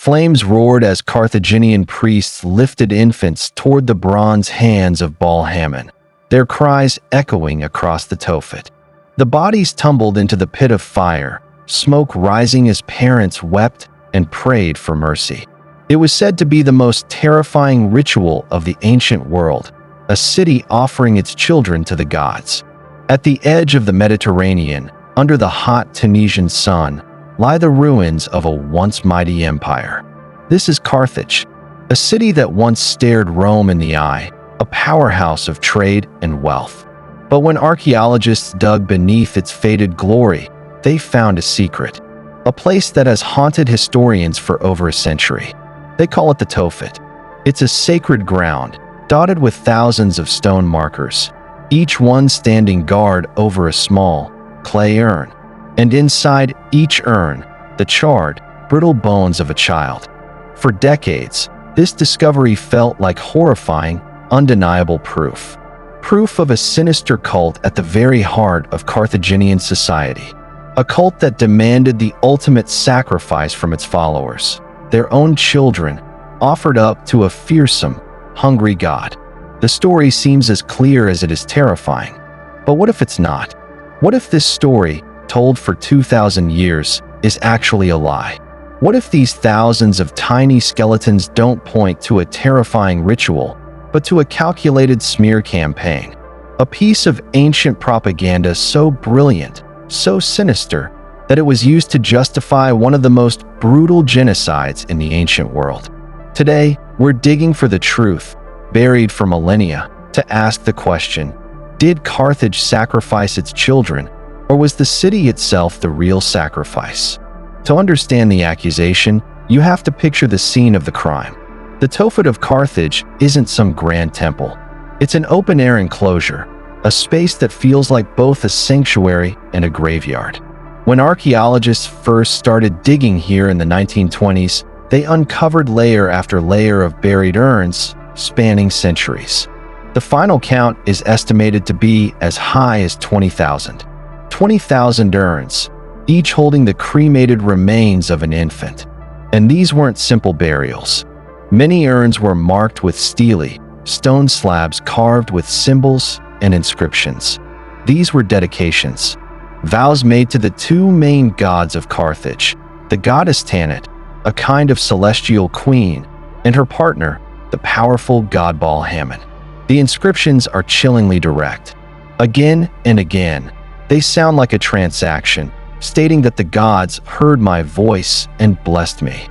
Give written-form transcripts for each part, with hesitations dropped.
Flames roared as Carthaginian priests lifted infants toward the bronze hands of Baal Hammon, their cries echoing across the Tophet. The bodies tumbled into the pit of fire, smoke rising as parents wept and prayed for mercy. It was said to be the most terrifying ritual of the ancient world, a city offering its children to the gods. At the edge of the Mediterranean, under the hot Tunisian sun, lie the ruins of a once mighty empire. This is Carthage, a city that once stared Rome in the eye, a powerhouse of trade and wealth. But when archaeologists dug beneath its faded glory, they found a secret, a place that has haunted historians for over a century. They call it the Tophet. It's a sacred ground, dotted with thousands of stone markers, each one standing guard over a small, clay urn. And inside each urn, the charred, brittle bones of a child. For decades, this discovery felt like horrifying, undeniable proof. Proof of a sinister cult at the very heart of Carthaginian society. A cult that demanded the ultimate sacrifice from its followers, their own children, offered up to a fearsome, hungry god. The story seems as clear as it is terrifying. But what if it's not? What if this story, told for 2,000 years, is actually a lie? What if these thousands of tiny skeletons don't point to a terrifying ritual, but to a calculated smear campaign? A piece of ancient propaganda so brilliant, so sinister, that it was used to justify one of the most brutal genocides in the ancient world. Today, we're digging for the truth, buried for millennia, to ask the question, did Carthage sacrifice its children, or was the city itself the real sacrifice? To understand the accusation, you have to picture the scene of the crime. The Tophet of Carthage isn't some grand temple. It's an open-air enclosure, a space that feels like both a sanctuary and a graveyard. When archaeologists first started digging here in the 1920s, they uncovered layer after layer of buried urns, spanning centuries. The final count is estimated to be as high as 20,000. 20,000 urns, each holding the cremated remains of an infant. And these weren't simple burials. Many urns were marked with stele, stone slabs carved with symbols and inscriptions. These were dedications, vows made to the two main gods of Carthage, the goddess Tanit, a kind of celestial queen, and her partner, the powerful god Baal Hammon. The inscriptions are chillingly direct. Again and again, they sound like a transaction, stating that the gods heard my voice and blessed me.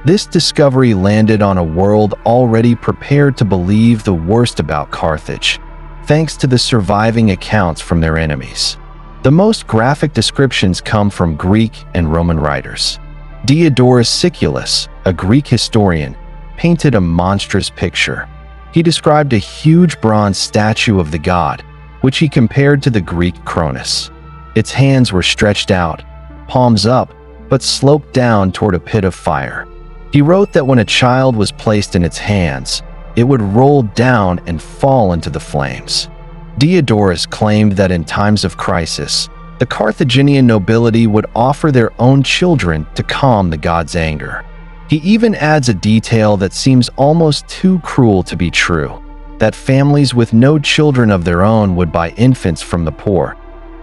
This discovery landed on a world already prepared to believe the worst about Carthage, thanks to the surviving accounts from their enemies. The most graphic descriptions come from Greek and Roman writers. Diodorus Siculus, a Greek historian, painted a monstrous picture. He described a huge bronze statue of the god, which he compared to the Greek Cronus. Its hands were stretched out, palms up, but sloped down toward a pit of fire. He wrote that when a child was placed in its hands, it would roll down and fall into the flames. Diodorus claimed that in times of crisis, the Carthaginian nobility would offer their own children to calm the god's anger. He even adds a detail that seems almost too cruel to be true, that families with no children of their own would buy infants from the poor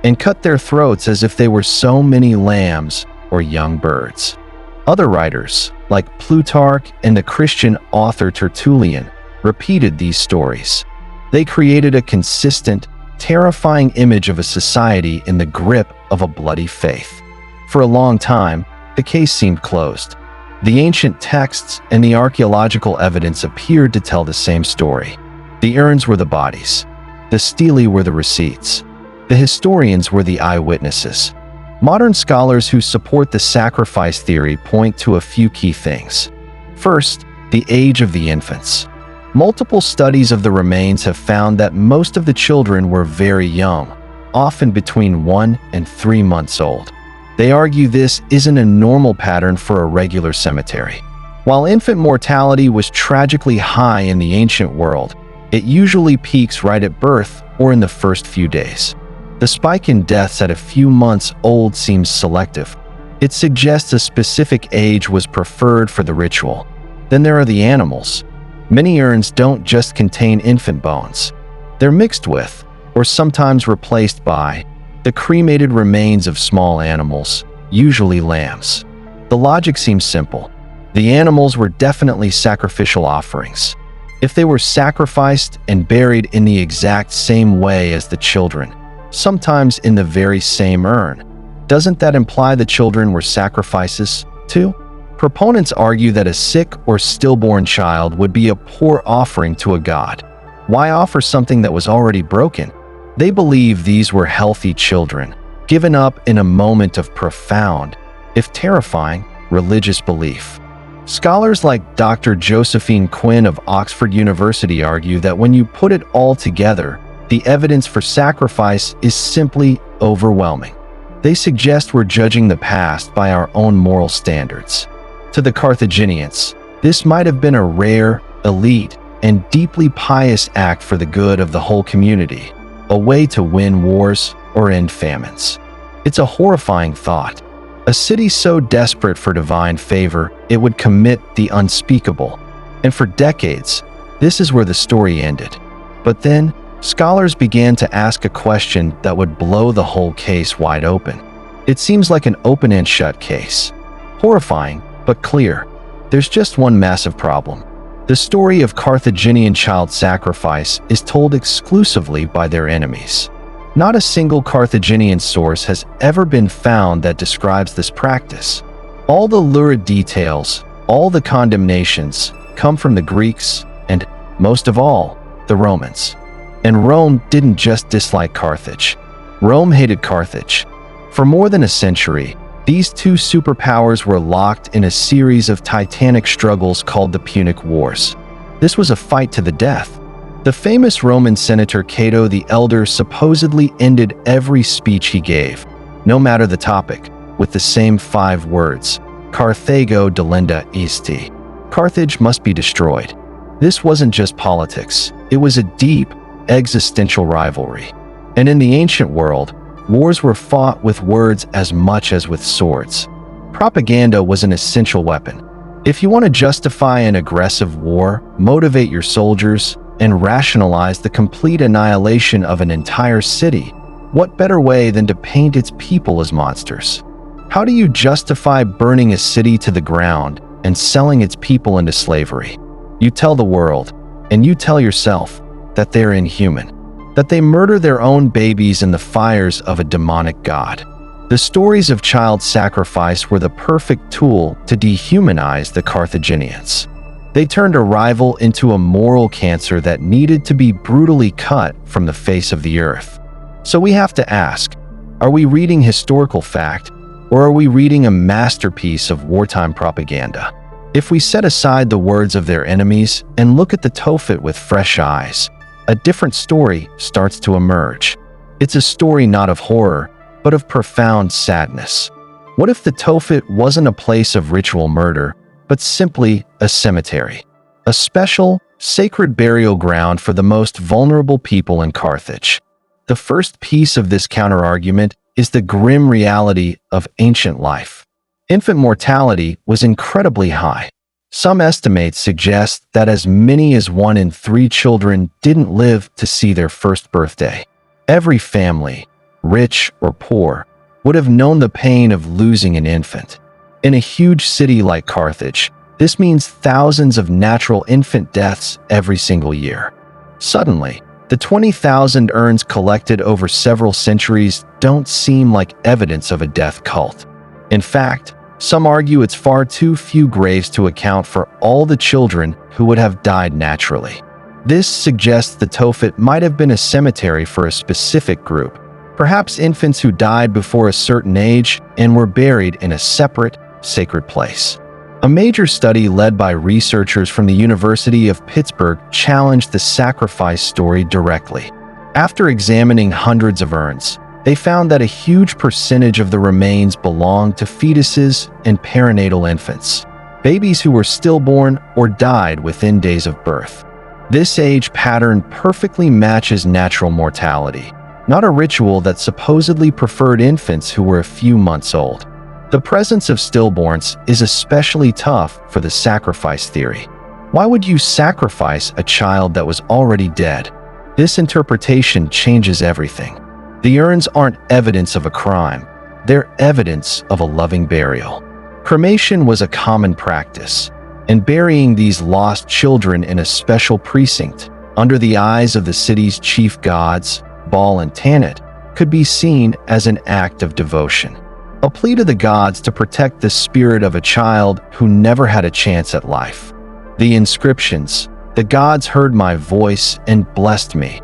and cut their throats as if they were so many lambs or young birds. Other writers, like Plutarch and the Christian author Tertullian, repeated these stories. They created a consistent, terrifying image of a society in the grip of a bloody faith. For a long time, the case seemed closed. The ancient texts and the archaeological evidence appeared to tell the same story. The urns were the bodies. The stele were the receipts. The historians were the eyewitnesses. Modern scholars who support the sacrifice theory point to a few key things. First, the age of the infants. Multiple studies of the remains have found that most of the children were very young, often between 1 and 3 months old. They argue this isn't a normal pattern for a regular cemetery. While infant mortality was tragically high in the ancient world, it usually peaks right at birth or in the first few days. The spike in deaths at a few months old seems selective. It suggests a specific age was preferred for the ritual. Then there are the animals. Many urns don't just contain infant bones. They're mixed with, or sometimes replaced by, the cremated remains of small animals, usually lambs. The logic seems simple. The animals were definitely sacrificial offerings. If they were sacrificed and buried in the exact same way as the children, sometimes in the very same urn, doesn't that imply the children were sacrifices too? Proponents argue that a sick or stillborn child would be a poor offering to a god. Why offer something that was already broken? They believe these were healthy children, given up in a moment of profound, if terrifying, religious belief. Scholars like Dr. Josephine Quinn of Oxford University argue that when you put it all together, the evidence for sacrifice is simply overwhelming. They suggest we're judging the past by our own moral standards. To the Carthaginians, this might have been a rare, elite, and deeply pious act for the good of the whole community, a way to win wars or end famines. It's a horrifying thought. A city so desperate for divine favor, it would commit the unspeakable. And for decades, this is where the story ended. But then, scholars began to ask a question that would blow the whole case wide open. It seems like an open and shut case. Horrifying, but clear. There's just one massive problem. The story of Carthaginian child sacrifice is told exclusively by their enemies. Not a single Carthaginian source has ever been found that describes this practice. All the lurid details, all the condemnations, come from the Greeks and, most of all, the Romans. And Rome didn't just dislike Carthage. Rome hated Carthage. For more than a century, these two superpowers were locked in a series of titanic struggles called the Punic Wars. This was a fight to the death. The famous Roman senator Cato the Elder supposedly ended every speech he gave, no matter the topic, with the same 5 words: Carthago delenda isti. Carthage must be destroyed. This wasn't just politics, it was a deep, existential rivalry. And in the ancient world, wars were fought with words as much as with swords. Propaganda was an essential weapon. If you want to justify an aggressive war, motivate your soldiers, and rationalize the complete annihilation of an entire city, what better way than to paint its people as monsters? How do you justify burning a city to the ground and selling its people into slavery? You tell the world, and you tell yourself, that they're inhuman, that they murder their own babies in the fires of a demonic god. The stories of child sacrifice were the perfect tool to dehumanize the Carthaginians. They turned a rival into a moral cancer that needed to be brutally cut from the face of the earth. So we have to ask, are we reading historical fact, or are we reading a masterpiece of wartime propaganda? If we set aside the words of their enemies and look at the Tophet with fresh eyes, a different story starts to emerge. It's a story not of horror, but of profound sadness. What if the Tophet wasn't a place of ritual murder, but simply a cemetery? A special, sacred burial ground for the most vulnerable people in Carthage. The first piece of this counterargument is the grim reality of ancient life. Infant mortality was incredibly high. Some estimates suggest that as many as 1 in 3 children didn't live to see their first birthday. Every family, rich or poor, would have known the pain of losing an infant. In a huge city like Carthage, this means thousands of natural infant deaths every single year. Suddenly, the 20,000 urns collected over several centuries don't seem like evidence of a death cult. In fact, some argue it's far too few graves to account for all the children who would have died naturally. This suggests the Tophet might have been a cemetery for a specific group, perhaps infants who died before a certain age and were buried in a separate, sacred place. A major study led by researchers from the University of Pittsburgh challenged the sacrifice story directly. After examining hundreds of urns, they found that a huge percentage of the remains belonged to fetuses and perinatal infants, babies who were stillborn or died within days of birth. This age pattern perfectly matches natural mortality, not a ritual that supposedly preferred infants who were a few months old. The presence of stillborns is especially tough for the sacrifice theory. Why would you sacrifice a child that was already dead? This interpretation changes everything. The urns aren't evidence of a crime. They're evidence of a loving burial. Cremation was a common practice, and burying these lost children in a special precinct under the eyes of the city's chief gods, Baal and Tanit, could be seen as an act of devotion. A plea to the gods to protect the spirit of a child who never had a chance at life. The inscriptions, "The gods heard my voice and blessed me,"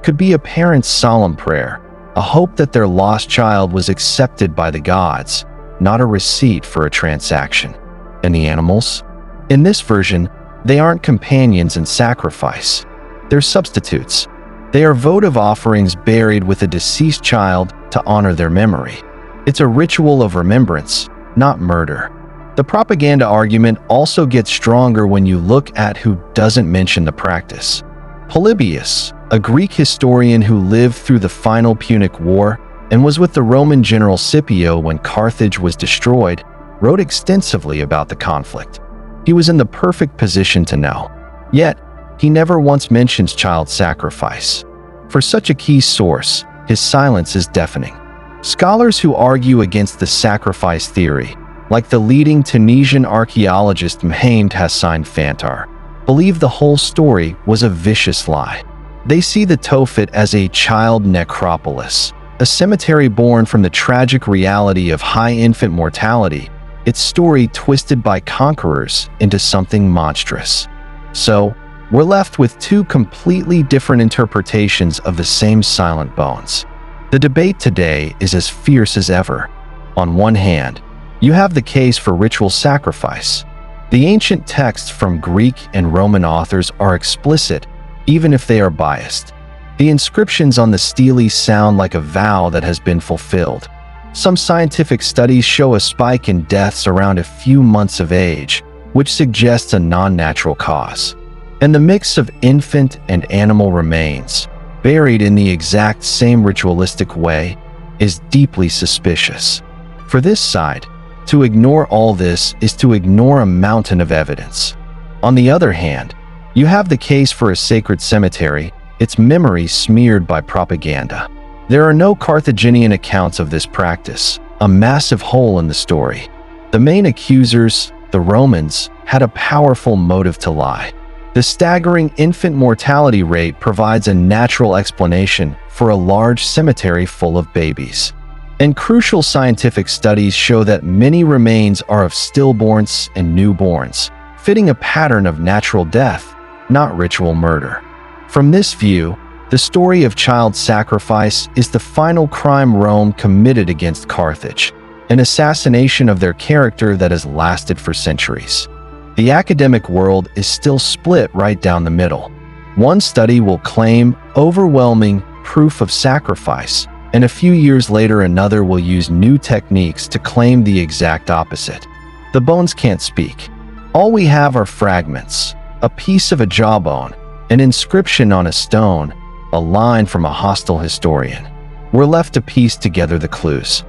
could be a parent's solemn prayer, a hope that their lost child was accepted by the gods, not a receipt for a transaction. And the animals? In this version, they aren't companions in sacrifice. They're substitutes. They are votive offerings buried with a deceased child to honor their memory. It's a ritual of remembrance, not murder. The propaganda argument also gets stronger when you look at who doesn't mention the practice. Polybius, a Greek historian who lived through the final Punic War and was with the Roman general Scipio when Carthage was destroyed, wrote extensively about the conflict. He was in the perfect position to know. Yet, he never once mentions child sacrifice. For such a key source, his silence is deafening. Scholars who argue against the sacrifice theory, like the leading Tunisian archaeologist Mohamed Hassan Fantar, believe the whole story was a vicious lie. They see the Tophet as a child necropolis, a cemetery born from the tragic reality of high infant mortality, its story twisted by conquerors into something monstrous. So, we're left with two completely different interpretations of the same silent bones. The debate today is as fierce as ever. On one hand, you have the case for ritual sacrifice. The ancient texts from Greek and Roman authors are explicit, even if they are biased. The inscriptions on the stele sound like a vow that has been fulfilled. Some scientific studies show a spike in deaths around a few months of age, which suggests a non-natural cause. And the mix of infant and animal remains, buried in the exact same ritualistic way, is deeply suspicious. For this side, to ignore all this is to ignore a mountain of evidence. On the other hand, you have the case for a sacred cemetery, its memory smeared by propaganda. There are no Carthaginian accounts of this practice, a massive hole in the story. The main accusers, the Romans, had a powerful motive to lie. The staggering infant mortality rate provides a natural explanation for a large cemetery full of babies. And crucial scientific studies show that many remains are of stillborns and newborns, fitting a pattern of natural death, not ritual murder. From this view, the story of child sacrifice is the final crime Rome committed against Carthage, an assassination of their character that has lasted for centuries. The academic world is still split right down the middle. One study will claim overwhelming proof of sacrifice, and a few years later another will use new techniques to claim the exact opposite. The bones can't speak. All we have are fragments, a piece of a jawbone, an inscription on a stone, a line from a hostile historian. We're left to piece together the clues.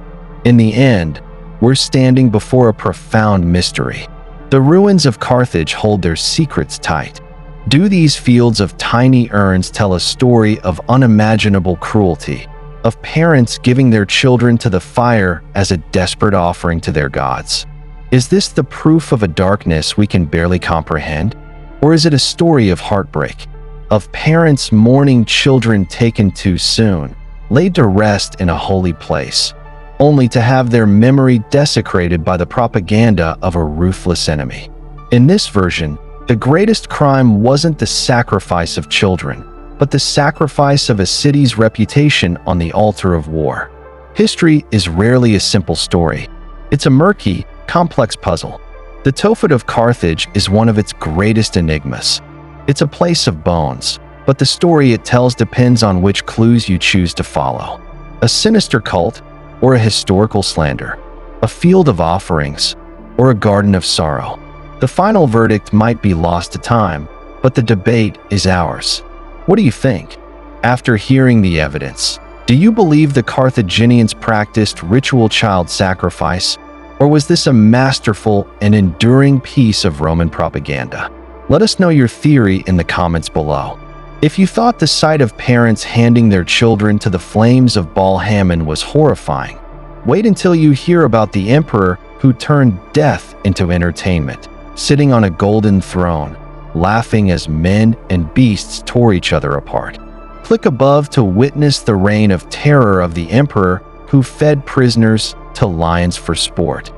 In the end, we're standing before a profound mystery. The ruins of Carthage hold their secrets tight. Do these fields of tiny urns tell a story of unimaginable cruelty, of parents giving their children to the fire as a desperate offering to their gods? Is this the proof of a darkness we can barely comprehend? Or is it a story of heartbreak, of parents mourning children taken too soon, laid to rest in a holy place, only to have their memory desecrated by the propaganda of a ruthless enemy? In this version, the greatest crime wasn't the sacrifice of children, but the sacrifice of a city's reputation on the altar of war. History is rarely a simple story. It's a murky, complex puzzle. The Tophet of Carthage is one of its greatest enigmas. It's a place of bones, but the story it tells depends on which clues you choose to follow. A sinister cult, or a historical slander, a field of offerings, or a garden of sorrow. The final verdict might be lost to time, but the debate is ours. What do you think? After hearing the evidence, do you believe the Carthaginians practiced ritual child sacrifice? Or was this a masterful and enduring piece of Roman propaganda? Let us know your theory in the comments below. If you thought the sight of parents handing their children to the flames of Baal Hammon was horrifying, wait until you hear about the emperor who turned death into entertainment, sitting on a golden throne, laughing as men and beasts tore each other apart. Click above to witness the reign of terror of the emperor who fed prisoners to lions for sport.